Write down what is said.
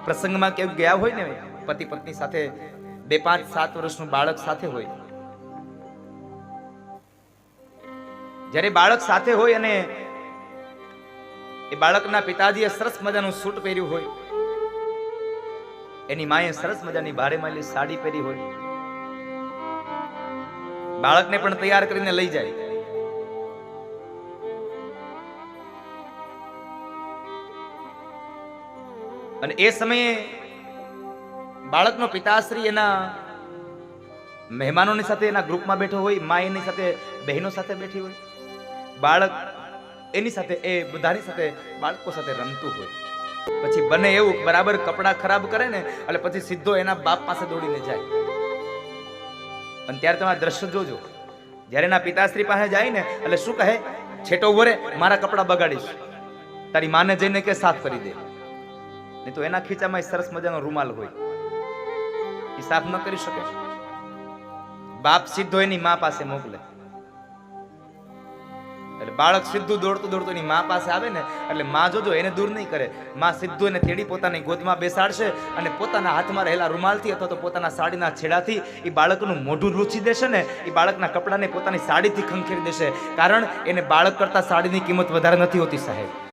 પ્રસંગમાં કેવું ગયા હોય ને, પતિ પત્ની સાથે 2, 5, 7 વર્ષનું બાળક સાથે હોય, જ્યારે બાળક સાથે હોય અને એ બાળકના પિતાજીએ સરસ મજાનું સૂટ પહેર્યું હોય, એની માએ સરસ મજાની ભારે માલી સાડી પહેરી હોય, બાળકને પણ તૈયાર કરીને લઈ જાય, અને એ સમયે બાળકનો પિતાશ્રી એના મહેમાનોની સાથે એના ગ્રુપમાં બેઠો હોય, મા એની સાથે બહેનો સાથે બેઠી હોય, બાળક એની સાથે એ બધાની સાથે બાળકો સાથે રમતું હોય. પછી બને એવું બરાબર કપડા ખરાબ કરે ને એટલે પછી સીધો એના બાપ પાસે દોડીને જાય. અને ત્યારે તમે આ દ્રશ્ય જોજો, જ્યારે એના પિતાશ્રી પાસે જાય ને એટલે શું કહે, છેટો ઉભો રે, મારા કપડા બગાડીશ, તારી માને જઈને કે સાફ કરી દે. નહીં તો એના ખીચામાં સરસ મજાનો રૂમાલ હોય, એ સાફ ન કરી શકે. બાપ સીધો એની મા પાસે મોકલે, એટલે બાળક સીધું દોડતું દોડતું એની મા પાસે આવે ને એટલે મા જોજો એને દૂર નહીં કરે, મા સીધું એને તેડી પોતાની ગોદમાં બેસાડશે અને પોતાના હાથમાં રહેલા રૂમાલથી અથવા તો પોતાના સાડીના છેડાથી એ બાળકનું મોઢું લૂછી દેશે ને, એ બાળકના કપડાને પોતાની સાડીથી ખંખેરી દેશે. કારણ એને બાળક કરતા સાડીની કિંમત વધારે નથી હોતી સાહેબ.